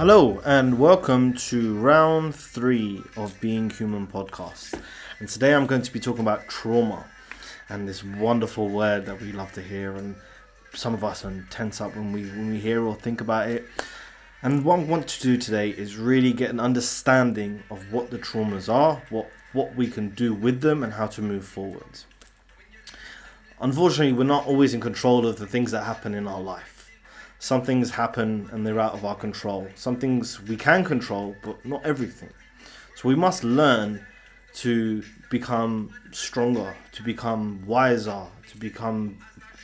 Hello and welcome to round 3 of Being Human podcast. And today I'm going to be talking about trauma and this wonderful word that we love to hear, and some of us tense up when we hear or think about it. And what I want to do today is really get an understanding of what the traumas are, what we can do with them, and how to move forward. Unfortunately, we're not always in control of the things that happen in our life. Some things happen and they're out of our control. Some things we can control, but not everything. So we must learn to become stronger, to become wiser, to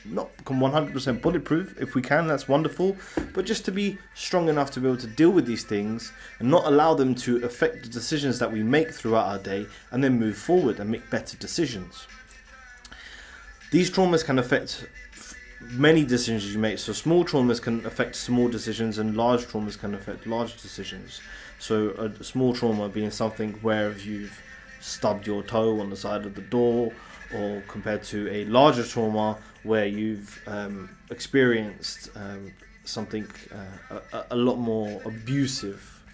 not become 100% bulletproof. If we can, that's wonderful. But just to be strong enough to be able to deal with these things and not allow them to affect the decisions that we make throughout our day, and then move forward and make better decisions. These traumas can affect many decisions you make. So small traumas can affect small decisions, and large traumas can affect large decisions. So a small trauma being something where you've stubbed your toe on the side of the door, or compared to a larger trauma where you've experienced something a lot more abusive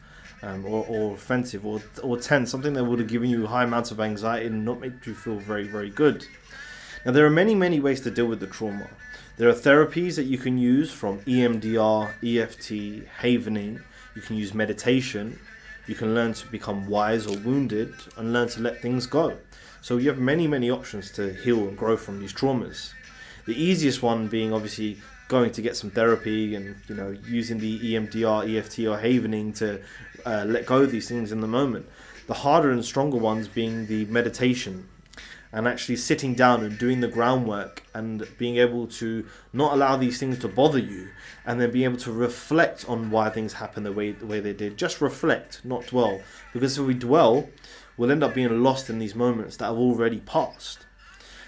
or offensive or tense, something that would have given you high amounts of anxiety and not made you feel very, very good. Now, there are many ways to deal with the trauma. There are therapies that you can use, from EMDR, EFT, havening. You can use meditation. You can learn to become wise or wounded and learn to let things go. So you have many options to heal and grow from these traumas. The easiest one being obviously going to get some therapy and using the EMDR, EFT or havening to let go of these things in the moment. The harder and stronger ones being the meditation, and actually sitting down and doing the groundwork and being able to not allow these things to bother you, and then being able to reflect on why things happen the way they did. Just reflect, not dwell. Because if we dwell, we'll end up being lost in these moments that have already passed.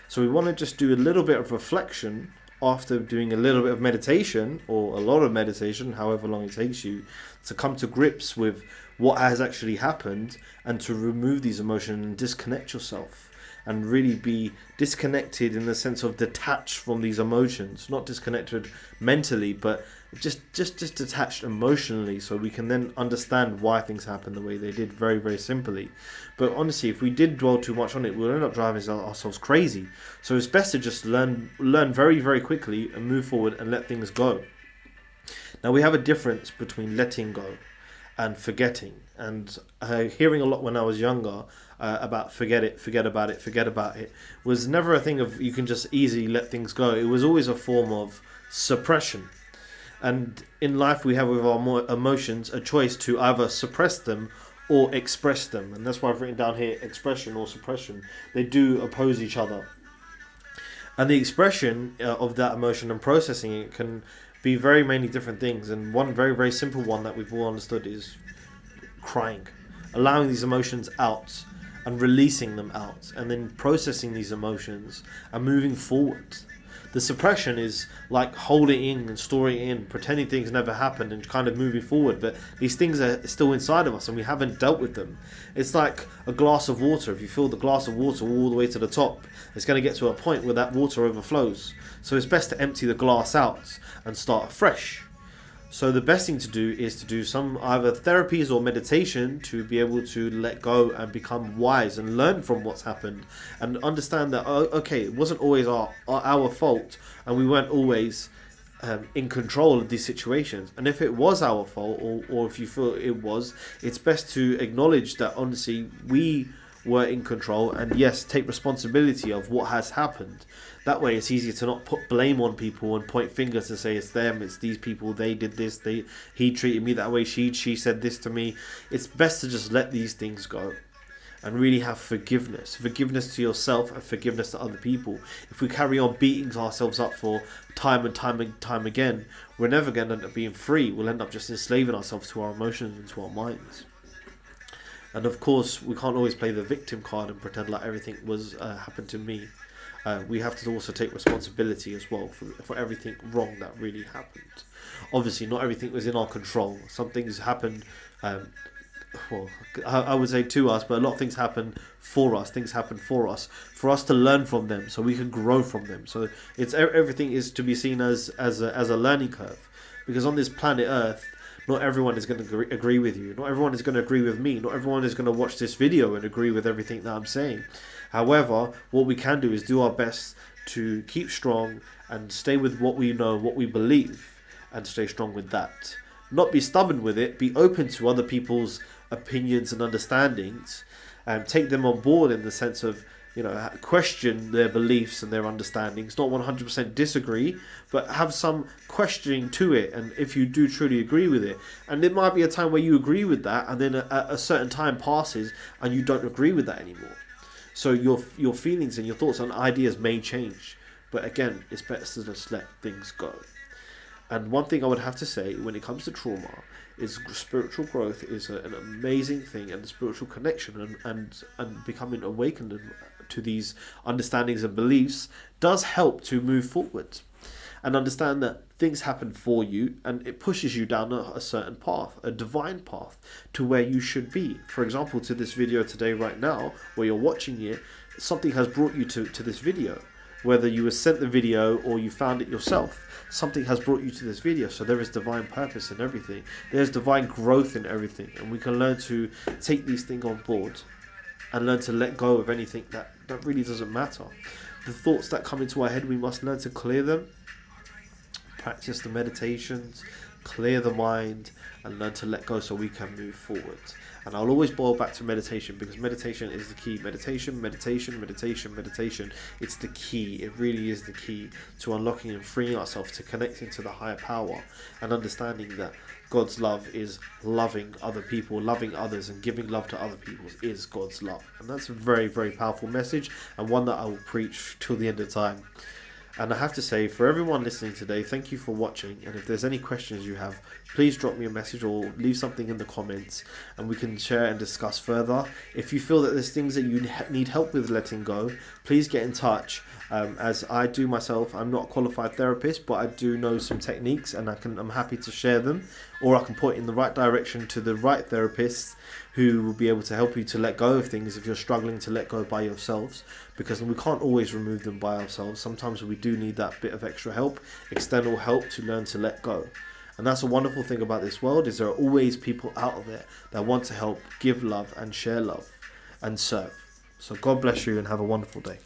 So we want to just do a little bit of reflection after doing a little bit of meditation, or a lot of meditation, however long it takes you, to come to grips with what has actually happened, and to remove these emotions and disconnect yourself. And really be disconnected in the sense of detached from these emotions. Not disconnected mentally, but just detached emotionally, so we can then understand why things happen the way they did, very, very simply. But honestly, if we did dwell too much on it, we'll end up driving ourselves crazy. So it's best to just learn very, very quickly and move forward and let things go. Now, we have a difference between letting go and forgetting. And hearing a lot when I was younger about forget about it was never a thing of you can just easily let things go. It was always a form of suppression. And in life, we have with our emotions a choice to either suppress them or express them. And that's why I've written down here expression or suppression. They do oppose each other. And the expression of that emotion and processing it can be very many different things. And one very, very simple one that we've all understood is crying. Allowing these emotions out and releasing them out, and then processing these emotions and moving forward. The suppression is like holding in and storing it in, pretending things never happened and kind of moving forward, but these things are still inside of us and we haven't dealt with them. It's like a glass of water. If you fill the glass of water all the way to the top, it's going to get to a point where that water overflows. So it's best to empty the glass out and start afresh. So the best thing to do is to do some either therapies or meditation to be able to let go and become wise and learn from what's happened, and understand that, it wasn't always our fault, and we weren't always in control of these situations. And if it was our fault, or if you feel it was, it's best to acknowledge that honestly we were in control, and yes, take responsibility of what has happened. That way it's easier to not put blame on people and point fingers to say it's them, it's these people, they did this, he treated me that way, she said this to me. It's best to just let these things go and really have forgiveness to yourself and forgiveness to other people. If we carry on beating ourselves up for time and time again, we're never going to end up being free. We'll end up just enslaving ourselves to our emotions and to our minds. And of course, we can't always play the victim card and pretend like everything was happened to me. We have to also take responsibility as well for everything wrong that really happened. Obviously, not everything was in our control. Some things happened, I would say to us, but a lot of things happen for us. Things happen for us to learn from them, so we can grow from them. So everything is to be seen as a learning curve, because on this planet Earth, Not everyone is going to agree with you. Not everyone is going to agree with me. Not everyone is going to watch this video and agree with everything that I'm saying. However, what we can do is do our best to keep strong and stay with what we know, what we believe, and stay strong with that. Not be stubborn with it. Be open to other people's opinions and understandings, and take them on board in the sense of, question their beliefs and their understandings. Not 100% disagree, but have some questioning to it. And if you do truly agree with it, and there might be a time where you agree with that, and then a certain time passes and you don't agree with that anymore. So your feelings and your thoughts and ideas may change. But again, it's better to just let things go. And one thing I would have to say when it comes to trauma is spiritual growth is an amazing thing, and the spiritual connection and becoming awakened to these understandings and beliefs does help to move forward and understand that things happen for you, and it pushes you down a certain path, a divine path, to where you should be. For example, to this video today right now, where you're watching it, something has brought you to this video. Whether you were sent the video or you found it yourself, something has brought you to this video. So there is divine purpose in everything. There's divine growth in everything. And we can learn to take these things on board and learn to let go of anything that really doesn't matter. The thoughts that come into our head, we must learn to clear them. Practice the meditations, clear the mind, and learn to let go so we can move forward. And I'll always boil back to meditation, because meditation is the key. Meditation. It's the key. It really is the key to unlocking and freeing ourselves, to connecting to the higher power, and understanding that God's love is loving other people, loving others, and giving love to other people is God's love. And that's a very, very powerful message, and one that I will preach till the end of time. And I have to say, for everyone listening today, thank you for watching. And if there's any questions you have, please drop me a message or leave something in the comments, and we can share and discuss further. If you feel that there's things that you need help with letting go, please get in touch. As I do myself, I'm not a qualified therapist, but I do know some techniques, and I'm happy to share them, or I can point in the right direction to the right therapists who will be able to help you to let go of things if you're struggling to let go by yourselves, because we can't always remove them by ourselves. Sometimes we do need that bit of extra help, external help, to learn to let go. And that's a wonderful thing about this world, is there are always people out there that want to help, give love and share love and serve. So God bless you and have a wonderful day.